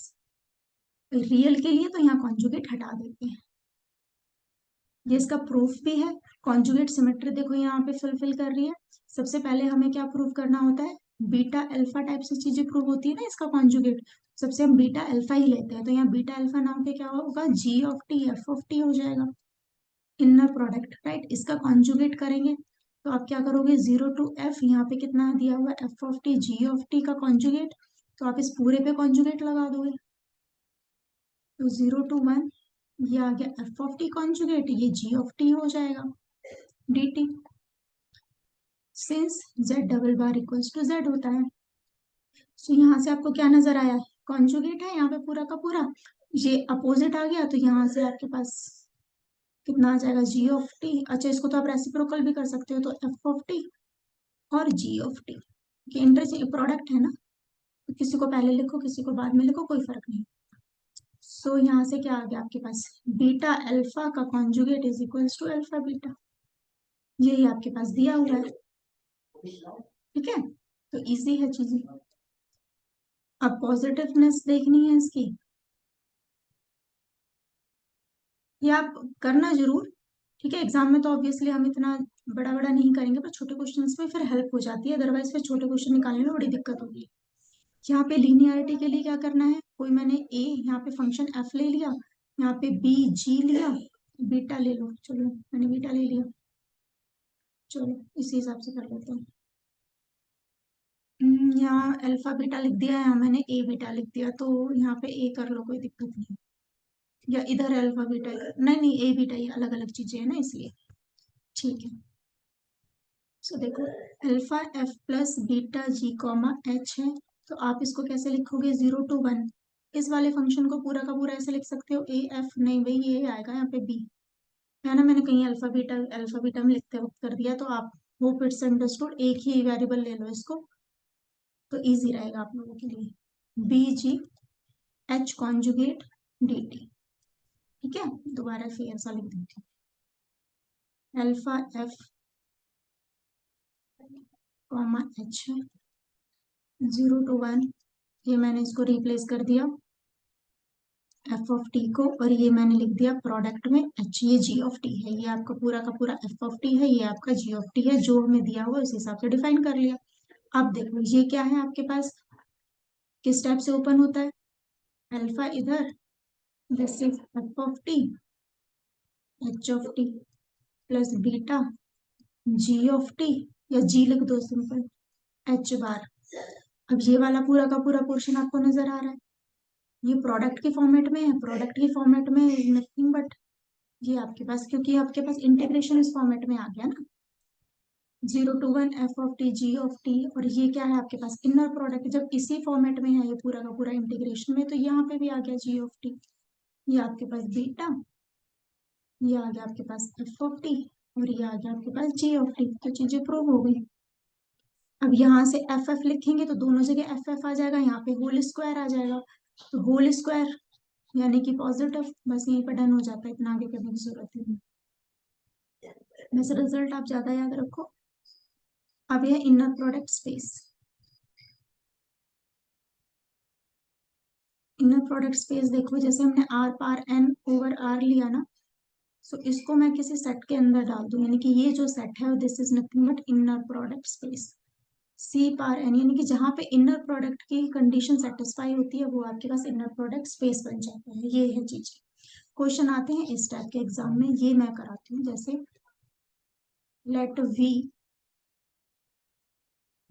Speaker 1: Real के लिए तो यहाँ कॉन्जुगेट हटा देते हैं। ये इसका प्रूफ भी है। कॉन्जुगेट सिमेट्री देखो यहाँ पे फुलफिल कर रही है। सबसे पहले हमें क्या प्रूव करना होता है, बीटा अल्फा टाइप से चीजें प्रूव होती है ना इसका कॉन्जुगेट। सबसे हम बीटा अल्फा ही लेते हैं, तो यहाँ बीटा अल्फा नाम पे क्या होगा, G of T F of T हो जाएगा, इनर प्रोडक्ट राइट। इसका कॉन्जुगेट करेंगे तो आप क्या करोगे, 0 to f, यहाँ पे कितना दिया हुआ है, F of T G of T का कॉन्जुगेट, तो आप इस पूरे पे कॉन्जुगेट लगा दोगे, तो 0 to 1 ये आ गया एफ ऑफ टी कॉन्जुगेट, ये जी ऑफ टी हो जाएगा d t, since z double bar equals to z होता है। सो यहाँ से आपको क्या नजर आया, कॉन्जुगेट है यहाँ पे पूरा का पूरा, ये अपोजिट आ गया, तो यहाँ से आपके पास कितना आ जाएगा, जी ऑफ टी। अच्छा, इसको तो आप रेसिप्रोकल भी कर सकते हो, तो एफ ऑफ टी और जी ऑफ टी, ये इंटर प्रोडक्ट है ना, तो किसी को पहले लिखो किसी को बाद में लिखो, कोई फर्क नहीं। सो यहाँ से क्या आ गया आपके पास, बीटा अल्फा का conjugate is equals to alpha beta, यही आपके पास दिया हुआ है। ठीक है, तो इजी है चीजें। अब पॉजिटिवनेस देखनी है इसकी, ये आप करना जरूर। ठीक है, एग्जाम में तो ऑब्वियसली हम इतना बड़ा बड़ा नहीं करेंगे, पर छोटे क्वेश्चंस में फिर हेल्प हो जाती है, अदरवाइज फिर छोटे क्वेश्चन निकालने में बड़ी दिक्कत होगी। यहाँ पे लीनियरिटी के लिए क्या करना है, कोई मैंने ए यहाँ पे फंक्शन एफ ले लिया, यहाँ पे बी जी लिया, बीटा ले लो, चलो मैंने बीटा ले लिया, चलो इसी हिसाब से कर लेते हैं। यहाँ अल्फा बीटा लिख दिया, यहाँ मैंने ए बीटा लिख दिया, तो यहाँ पे ए कर लो, कोई दिक्कत नहीं। या इधर अल्फा बीटा, नहीं नहीं ए बीटा, ये अलग अलग चीजें हैं ना इसलिए। ठीक है, सो देखो, अल्फा एफ प्लस बीटा जी कॉमा एच है, तो आप इसको कैसे लिखोगे, 0 to 1। इस वाले फंक्शन को पूरा का पूरा ऐसे लिख सकते हो, ए एफ, नहीं भाई ये आएगा यहाँ पे बी, है ना, मैंने कहीं अल्फा बीटा में लिखते वक्त कर दिया, तो आप होप इट्स अंडरस्टूड, एक ही वेरिएबल ले लो इसको, तो इजी रहेगा आप लोगों के लिए। B g h conjugate d t. ठीक है, दोबारा फिर ऐसा लिख देती हूँ, अल्फा एफ कॉमा एच है, 0 to 1, ये मैंने इसको रिप्लेस कर दिया एफ ऑफ टी को, और ये मैंने लिख दिया प्रोडक्ट में एच, ये जी ऑफ टी है, ये आपका पूरा का पूरा एफ ऑफ टी है, ये आपका जी ऑफ टी है, जो हमें दिया हुआ उस हिसाब से डिफाइन कर लिया। अब देखो ये क्या है आपके पास, किस टाइप से ओपन होता है, अल्फा इधर, this is f of t h of t plus beta g of t, या जी लिख दो सिंपल, एच बार। अब ये वाला पूरा का पूरा पोर्शन आपको नजर आ रहा है, ये प्रोडक्ट के फॉर्मेट में है, प्रोडक्ट के फॉर्मेट में इज नथिंग बट ये आपके पास, क्योंकि आपके पास इंटीग्रेशन इस फॉर्मेट में आ गया ना, 0 to 1 F of T G of t, और ये क्या है आपके पास, इनर प्रोडक्ट, जब इसी फॉर्मेट में है ये पूरा का पूरा इंटीग्रेशन में, तो यहाँ पे भी आ गया जी ऑफ टी, ये आपके पास बीटा, ये आ गया आपके पास एफ ऑफ टी, और ये आ गया आपके पास जी ऑफ टी, तो चीजें प्रूव हो गई। अब यहाँ से एफ एफ लिखेंगे तो दोनों जगह एफ एफ आ जाएगा, यहाँ पे होल स्क्वायर आ जाएगा, तो होल स्क्वायर यानी कि पॉजिटिव, बस यहीं पर डन हो जाता है, इतना आगे करने की जरूरत नहीं। वैसे रिजल्ट आप ज्यादा याद रखो। अब यह inner product space, inner product space देखो, जैसे हमने आर पार एन ओवर आर लिया ना, सो इसको मैं किसी सेट के अंदर डाल दूं, यानी कि ये जो सेट है this is nothing but inner product space, C पार एन, यानी कि जहां पे इनर प्रोडक्ट की कंडीशन सेटिस्फाई होती है वो आपके पास इनर प्रोडक्ट स्पेस बन जाता है, ये है चीज। क्वेश्चन आते हैं इस टाइप के एग्जाम में, ये मैं कराती हूँ, जैसे let V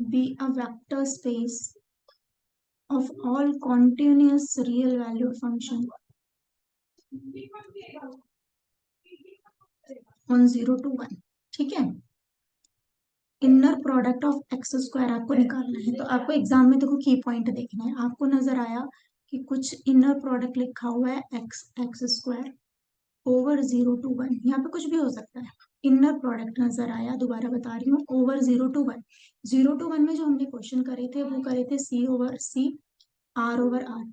Speaker 1: be a vector space of all continuous real valued function on 0 to 1। ठीक है, inner product of x square आपको निकालना है। तो आपको एग्जाम में देखो की पॉइंट देखना है। आपको नजर आया कि कुछ इनर प्रोडक्ट लिखा हुआ है x x square over 0 to 1, यहाँ पे कुछ भी हो सकता है। इनर प्रोडक्ट नजर आया, दोबारा बता रही हूँ, ओवर 0 to 1। 0 to 1 में जो हमने क्वेश्चन करे थे वो करे थे C over C, R over R.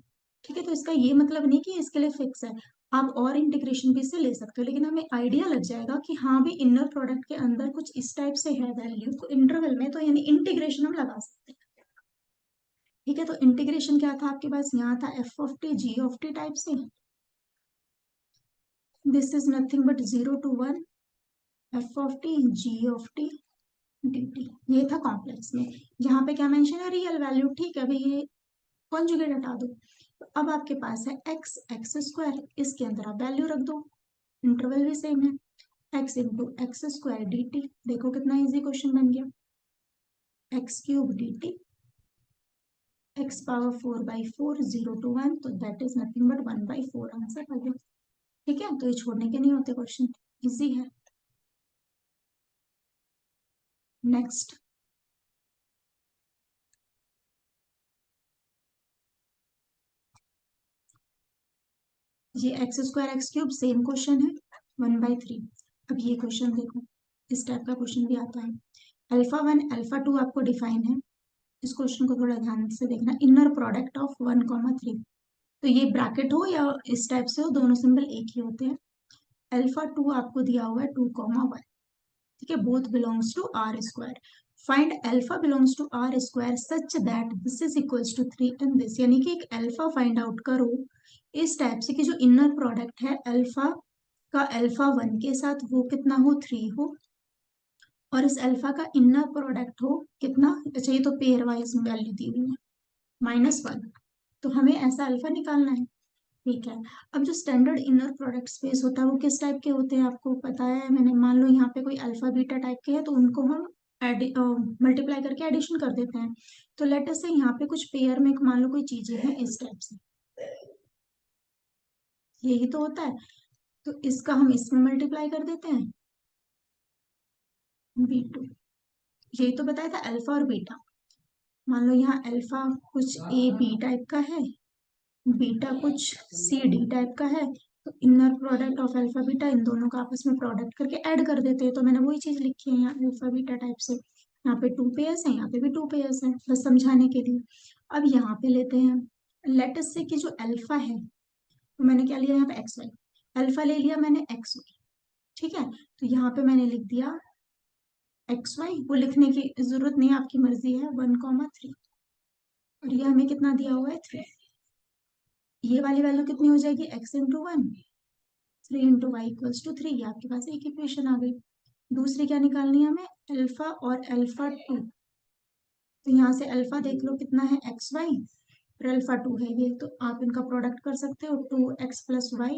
Speaker 1: ठीक है, तो इसका ये मतलब नहीं कि इसके लिए फिक्स है, आप और इंटीग्रेशन भी इसे ले सकते हो, लेकिन हमें आइडिया लग जाएगा कि हाँ भी इनर प्रोडक्ट के अंदर कुछ इस टाइप से है वैल्यू, तो इंटरवल में तो यानी इंटीग्रेशन हम लगा सकते हैं। ठीक है, तो इंटीग्रेशन क्या था आपके पास, यहाँ था F of T G of T type से। This is nothing but 0 to 1 F of T G of T D T. ये था कॉम्प्लेक्स में। यहाँ पे क्या मेंशन है, रियल वैल्यू। ठीक है, अभी ये कॉन्जुगेट हटा दो। तो अब आपके पास है एक्स एक्स स्क्वायर, इसके अंदर आप वैल्यू रख दो, इंटरवल भी सेम है, X into X square D T. देखो कितना इजी क्वेश्चन बन गया, X cube D T, X power 4/4 0 to 1, तो that is nothing but 1/4 answer आ गया। ठीक है, तो ये छोड़ने के नहीं होते क्वेश्चन, इजी है। नेक्स्ट, ये X square X cube same question है, 1/3। अब ये क्वेश्चन देखो, इस टाइप का क्वेश्चन भी आता है। अल्फा 1 अल्फा 2 आपको डिफाइन है। इस क्वेश्चन को थोड़ा ध्यान से देखना, इनर प्रोडक्ट ऑफ 1,3। तो ये ब्रैकेट हो या इस टाइप से हो, दोनों सिंबल एक ही होते हैं। अल्फा 2 आपको दिया हुआ है 2,1। ठीक है, both belongs to R square. Find alpha belongs to R square such that this is equals to 3 and this, यानी कि एक अल्फा फाइंड आउट करो इस टाइप से कि जो इनर प्रोडक्ट है अल्फा का अल्फा 1 के साथ वो कितना हो, 3 हो, और इस अल्फा का इनर प्रोडक्ट हो कितना, अच्छा ये तो पेयर वाइज वैल्यू दी हुई है, -1। तो हमें ऐसा अल्फा निकालना है। ठीक है, अब जो स्टैंडर्ड इनर प्रोडक्ट स्पेस होता है वो किस टाइप के होते हैं आपको पता है। मैंने मान लो यहाँ पे कोई अल्फा बीटा टाइप के है तो उनको हम मल्टीप्लाई करके एडिशन कर देते हैं। तो लेट अस से यहाँ पे कुछ पेयर में मान लो कोई चीजें हैं इस टाइप से, यही तो होता है। तो इसका हम इसमें मल्टीप्लाई कर देते हैं, B2। यही तो बताया था अल्फा और बीटा। मान लो यहाँ अल्फा कुछ ए बी टाइप का है, बीटा कुछ सी डी टाइप का है, तो inner product of alpha beta इन दोनों का आपस में प्रोडक्ट करके ऐड कर देते हैं। तो मैंने वही चीज लिखी है यहाँ अल्फा बीटा टाइप से। यहाँ पे 2 पेयर्स है, यहाँ पे भी 2 पेयर्स है, बस समझाने के लिए। अब यहाँ पे लेते हैं लेटस से कि जो अल्फा है, तो मैंने क्या लिया यहाँ पे एक्स वाई, अल्फा ले लिया मैंने एक्स वाई। ठीक है, तो यहाँ पे मैंने लिख दिया एक्स वाई, वो लिखने की जरूरत नहीं है, आपकी मर्जी है, 1,3। और ये हमें कितना दिया हुआ है, 3। ये वाली वैल्यू कितनी हो जाएगी, x into 1, 3 into y = 3। ये आपके पास एक इक्वेशन आ गई। दूसरी क्या निकालनी है हमें, अल्फा और अल्फा 2। तो यहाँ से अल्फा देख लो कितना है, एक्स वाई, और अल्फा 2 है ये, तो आप इनका प्रोडक्ट कर सकते हो, 2x + y।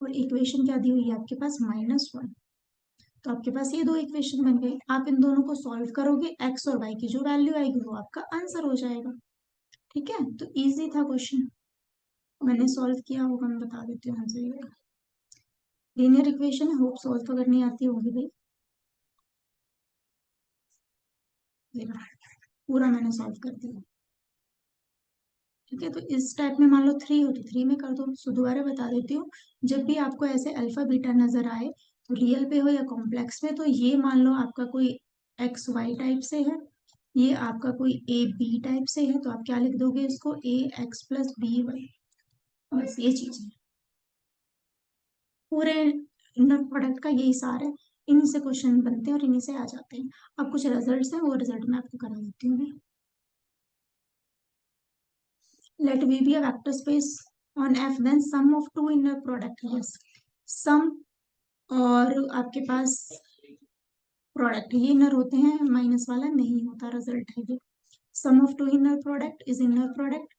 Speaker 1: और इक्वेशन क्या दी हुई है आपके पास, -1। तो आपके पास ये दो इक्वेशन बन गई। आप इन दोनों को सॉल्व करोगे, एक्स और वाई की जो वैल्यू आएगी वो आपका आंसर हो जाएगा। ठीक है, तो इजी था क्वेश्चन, मैंने सॉल्व किया होगा, मैं बता देती हूँ answer. Linear equation hope solve तो करनी आती होगी भाई। ये रहा, पूरा मैंने सॉल्व कर दिया। ठीक है, तो इस टाइप में मान लो 3 हो तो 3 में कर दो। सो दोबारा बता देती हूँ, जब भी आपको ऐसे अल्फा बीटा नजर आए, तो रियल पे हो या कॉम्प्लेक्स में, तो ये मान लो आपका कोई एक्स वाई टाइप से है, ये आपका कोई ए बी टाइप से है, तो आप क्या लिख दोगे इसको, AX + BY। बस ये चीज है, पूरे इनर प्रोडक्ट का यही सार है। इन्हीं से क्वेश्चन बनते हैं और इन्हीं से आ जाते हैं। अब कुछ रिजल्ट्स हैं, वो रिजल्ट मैं आपको करा देती हूँ। Let V be a vector space on F, then sum of two inner product। yes, sum और आपके पास प्रोडक्ट ये इनर होते हैं, माइनस वाला नहीं होता, रिजल्ट है ये। Sum of two inner product is inner product.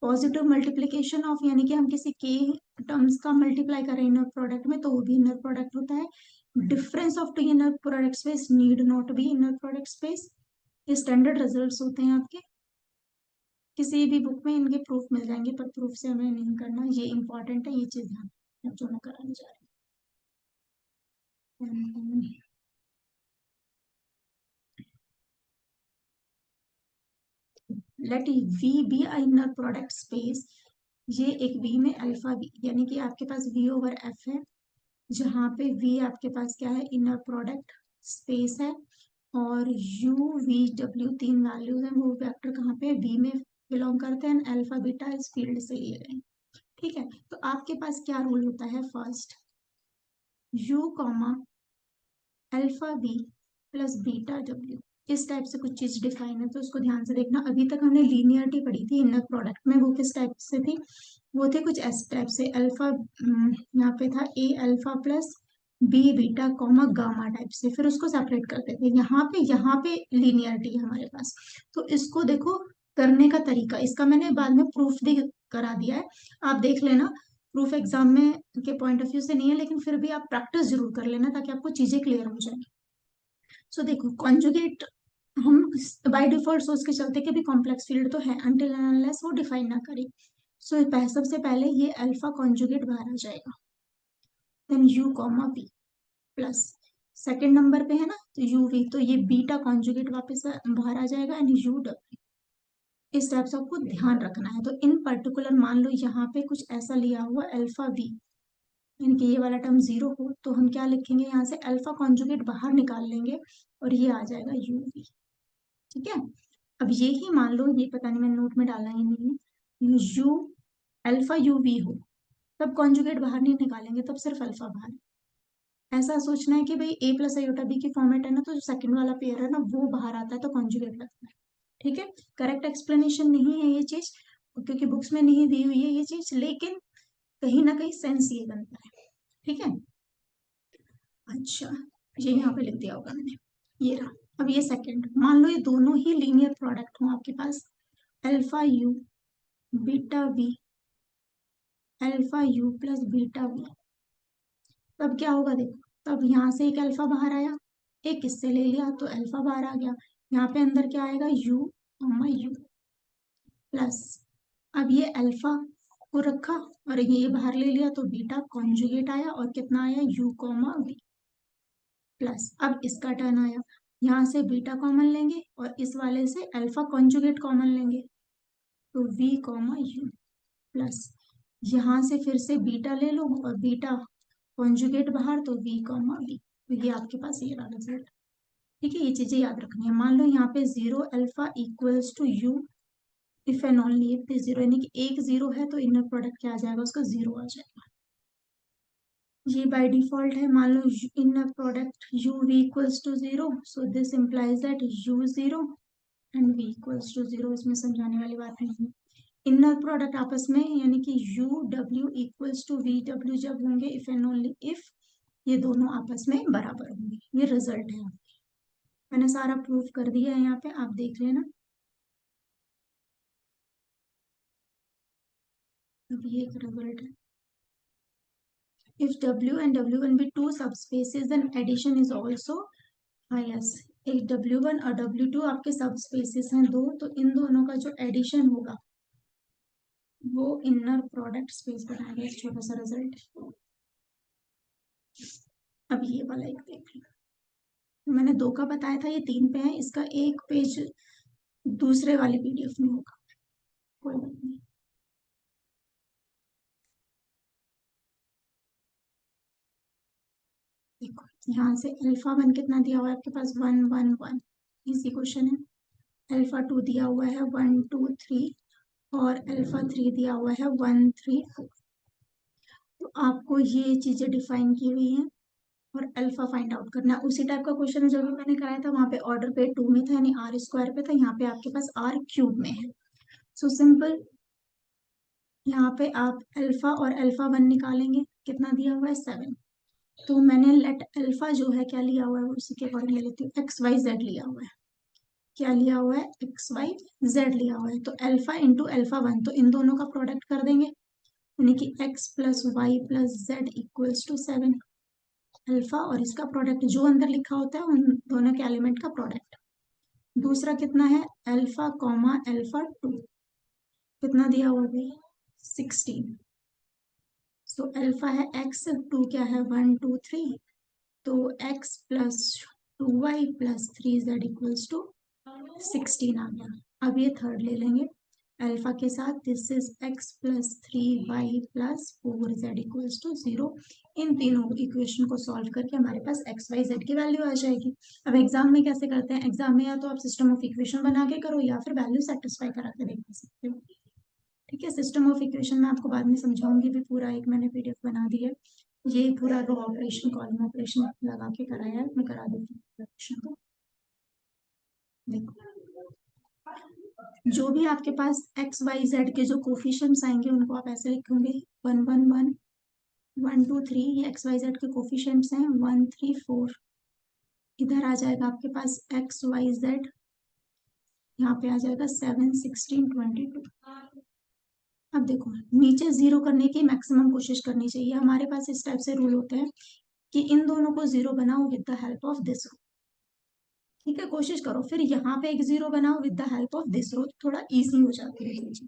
Speaker 1: Positive multiplication of, यानी कि हम किसी के टर्म्स का मल्टीप्लाई करें इनर प्रोडक्ट में तो वो भी इनर प्रोडक्ट होता है। Difference of two inner product space need not be inner product space. ये स्टैंडर्ड रिजल्ट्स होते हैं आपके, किसी भी बुक में इनके प्रूफ मिल जाएंगे, पर प्रूफ से हमें नहीं करना, ये इंपॉर्टेंट है, ये चीज ध्यान रखना जो मैं कराने जा रही हूँ। Let V be a inner product space, ये एक वी में अल्फा वी, यानी कि आपके पास वी ओवर एफ है, जहाँ पे वी आपके पास क्या है, इनर प्रोडक्ट स्पेस है, और यू वी डब्ल्यू तीन वैल्यूज हैं, वो वेक्टर कहाँ पे वी में बिलोंग करते हैं, अल्फा बीटा इस फील्ड से लिए गए। ठीक है, तो आपके पास क्या रूल होता है, first u comma alpha b plus beta डब्ल्यू, इस टाइप से कुछ चीज डिफाइन है, तो उसको ध्यान से देखना। अभी तक हमने लीनियरिटी पढ़ी थी इनर प्रोडक्ट में, वो किस टाइप से थी, वो थे कुछ एस टाइप से, अल्फा यहाँ पे था A alpha plus B beta comma gamma type से, फिर उसको सेपरेट करते थे। यहाँ पे लीनियरिटी है हमारे पास, तो इसको देखो करने का तरीका, इसका मैंने बाद में प्रूफ भी करा दिया है, आप देख लेना। प्रूफ एग्जाम में के पॉइंट ऑफ व्यू से नहीं है, लेकिन फिर भी आप प्रैक्टिस जरूर कर लेना ताकि आपको चीजें क्लियर हो जाए। सो देखो कॉन्जुगेट हम बाय डिफॉल्ट सोच के चलते कि भी कॉम्प्लेक्स फील्ड तो है, अनटिल अनलेस वो डिफाइन ना करे। सो सबसे पहले ये अल्फा कॉन्जुगेट बाहर आ जाएगा, then u comma v plus, second number पे है ना तो यू वी, तो ये बीटा कॉन्जुगेट वापस बाहर आ जाएगा, एंड यू डब्ल्यू। इस टाइप से आपको ध्यान रखना है। तो इन पर्टिकुलर मान लो यहाँ पे कुछ ऐसा लिया हुआ अल्फा वी, यानी कि ये वाला टर्म जीरो हो, तो हम क्या लिखेंगे, यहाँ से अल्फा कॉन्जुगेट बाहर निकाल लेंगे और ये आ जाएगा यू वी। ठीक है, अब ये ही मान लो, ये पता नहीं मैंने नोट में डाला ही नहीं है, यू अल्फा यू वी हो, तब कॉन्जुगेट बाहर नहीं निकालेंगे, तब सिर्फ अल्फा बाहर। ऐसा सोचना है कि भाई ए प्लस आयोटा बी की फॉर्मेट है ना, तो जो सेकंड वाला पेयर है ना वो बाहर आता है तो कॉन्जुगेट लगता है। ठीक है, करेक्ट एक्सप्लेनेशन नहीं है ये चीज, क्योंकि बुक्स में नहीं दी हुई है ये चीज, लेकिन कहीं ना कहीं सेंस ये बनता है। ठीक है, अच्छा, ये यहाँ पे लिख दिया होगा मैंने, ये रहा। अब ये सेकंड, मान लो ये दोनों ही लीनियर प्रोडक्ट हो आपके पास, alpha U beta V, alpha U plus beta V, तब क्या होगा देखो, तब यहाँ से एक अल्फा बाहर आया, एक इससे ले लिया तो अल्फा बाहर आ गया, यहाँ पे अंदर क्या आएगा, यू कॉमा यू प्लस, अब ये अल्फा को रखा और ये बाहर ले लिया तो बीटा कॉन्जुगेट आया, और कितना आया, यू कॉमा वी प्लस, अब इसका टर्न आया, यहाँ से बीटा कॉमन लेंगे और इस वाले से अल्फा कॉन्जुगेट कॉमन लेंगे, तो वी कॉमा यू प्लस, यहाँ से फिर से बीटा ले लो और बीटा कॉन्जुगेट बाहर, तो वी कॉमा वी, तो ये आपके पास ये रहा रिजल्ट। ठीक है, ये चीजें याद रखनी है। मान लो यहाँ पे zero alpha equals to u if and only if zero, यानी कि एक जीरो है तो इनर प्रोडक्ट क्या आ जाएगा, उसका जीरो आ जाएगा। ये बाय डिफॉल्ट है, मान लो inner product U V equals to zero, so this implies that U zero and V equals to zero, इसमें समझाने वाली बात नहीं है। इनर प्रोडक्ट आपस में, यानी कि U W equals to V W जब होंगे, इफ एंड ओनली इफ ये दोनों आपस में बराबर होंगे, ये रिजल्ट है। मैंने सारा प्रूफ कर दिया है यहाँ पे, आप देख लेना। अब ये एक रिजल्ट है, if w and w1 be two subspaces then addition is also highest। एक w1 और w2 आपके सबस्पेसेस हैं दो, तो इन दोनों का जो एडिशन होगा वो इनर प्रोडक्ट स्पेस बनाएगा। एक छोटा सा रिजल्ट, अब ये वाला एक देख लो, मैंने दो का बताया था, ये तीन पे है, इसका एक पेज दूसरे वाली पीडीएफ में होगा, कोई बात नहीं। देखो यहाँ से अल्फा वन कितना दिया हुआ है आपके पास, one one one, easy question है। अल्फा टू दिया हुआ है वन टू थ्री, और अल्फा थ्री दिया हुआ है वन थ्री फोर। तो आपको ये चीजें डिफाइन की हुई हैं और अल्फा फाइंड आउट करना है। उसी टाइप का क्वेश्चन जो भी मैंने कराया था, वहां पे ऑर्डर पे टू में था, यानी आर स्क्वायर पे था, यहाँ पे आपके पास आर क्यूब में है। सो सिंपल, यहाँ पे आप अल्फा और अल्फा वन निकालेंगे, कितना दिया हुआ है, सेवन। तो मैंने लेट अल्फा जो है क्या लिया हुआ है, उसी के अकॉर्डिंग ले लेती हूँ, एक्स वाई जेड लिया हुआ है। क्या लिया हुआ है, एक्स वाई जेड लिया हुआ है, तो अल्फा इंटू अल्फा वन, तो इन दोनों का प्रोडक्ट कर देंगे, यानी कि x plus y plus z equals to seven. Alpha और इसका प्रोडक्ट जो अंदर लिखा होता है उन दोनों के एलिमेंट का प्रोडक्ट। दूसरा कितना है, अल्फा कॉमा अल्फा टू, कितना दिया हुआ है, 16। सो अल्फा है x, टू क्या है, वन टू थ्री, तो x plus two y plus three z equals to 16 आ गया। अब ये थर्ड ले लेंगे अल्फा के साथ, this is x plus 3y plus 4z equals to 0। इन तीनों इक्वेशन को सॉल्व करके हमारे पास x y z की वैल्यू आ जाएगी। अब एग्जाम में कैसे करते हैं, एग्जाम में या तो आप सिस्टम ऑफ इक्वेशन बना के करो या फिर वैल्यू सेटिस्फाई करा के देख सकते हो। ठीक है, सिस्टम ऑफ इक्वेशन मैं आपको बाद में समझाऊंगी भी, पूरा एक मैंने पीडीएफ बना दी है। ये पूरा रो ऑपरेशन कॉलम ऑपरेशन लगा के कराया है, मैं करा देती हूँ ऑपरेशन को। देखो, जो भी आपके पास एक्स वाई जेड के जो कोफिशिएंट्स आएंगे उनको आप ऐसे लिखोगे 1 1 1 1 2 3, ये एक्स वाई जेड के कोफिशिएंट्स हैं 1 3 4। इधर आ जाएगा आपके पास एक्स वाई जेड, यहाँ पे आ जाएगा 7 16 22। अब देखो, नीचे जीरो करने की मैक्सिमम कोशिश करनी चाहिए। हमारे पास इस टाइप से रूल होते हैं कि इन दोनों को जीरो बनाओ with the help of this row. ठीक है, कोशिश करो, फिर यहाँ पे एक जीरो बनाओ with the help of this row, थोड़ा इजी हो जाती है ये चीज।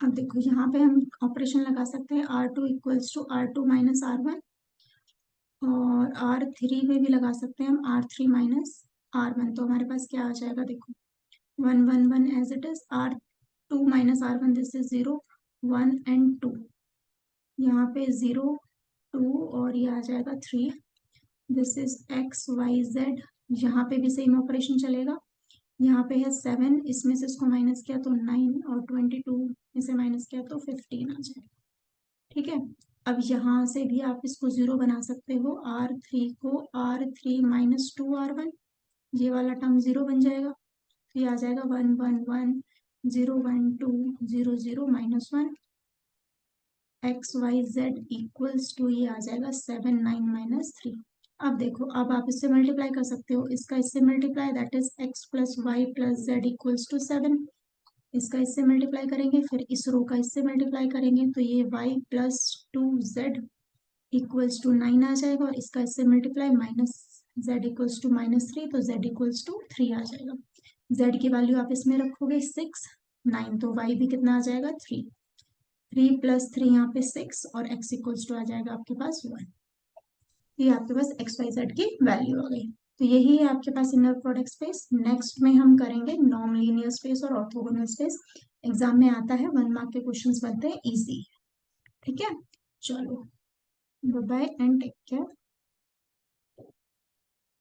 Speaker 1: अब देखो, यहाँ पे हम ऑपरेशन लगा सकते हैं R2 equals to R2 minus R1, और R3 में भी लगा सकते हैं हम R3 माइनस R1। तो हमारे पास क्या आ जाएगा, देखो 1 1 1 as it is, R2 minus R1, this is 0 1 and 2। यहाँ पे 0 2 और ये आ जाएगा 3। This is x y z, यहाँ पे भी सेम ऑपरेशन चलेगा। यहाँ पे है 7, इसमें से इसको माइनस किया तो 9, और 22 में से माइनस किया तो 15 आ जाएगा। ठीक है, अब यहाँ से भी आप इसको जीरो बना सकते हो, R3 को R3 माइनस 2R1, ये वाला टर्म जीरो बन जाएगा। तो ये आ जाएगा 1 1 1 0 1 2 0 0 minus 1, x y z equals to, ये आ जाएगा 7 9 माइनस 3। अब देखो, अब आप इससे मल्टीप्लाई कर सकते हो, इसका इससे multiply, that is x plus y plus z equals to 7। इसका इससे मल्टीप्लाई करेंगे, फिर इस रो का इससे मल्टीप्लाई करेंगे, तो ये y plus 2z equals to 9 आ जाएगा, और इसका इससे multiply minus z equals to minus 3, तो z इक्वल्स टू 3 आ जाएगा। z की वैल्यू आप इसमें रखोगे 6 9, तो y भी कितना आ जाएगा 3। 3 प्लस 3 यहाँ पे 6, और x इक्वल्स टू आ जाएगा आपके पास 1। ये आपके पास एक्स वाई जेड की वैल्यू आ गई। तो यही है आपके पास इनर प्रोडक्ट स्पेस। नेक्स्ट में हम करेंगे नॉन लीनियर स्पेस और ऑर्थोगोनल स्पेस। एग्जाम में आता है, 1 मार्क के क्वेश्चंस बनते हैं इजी। ठीक है, चलो, bye bye and take care.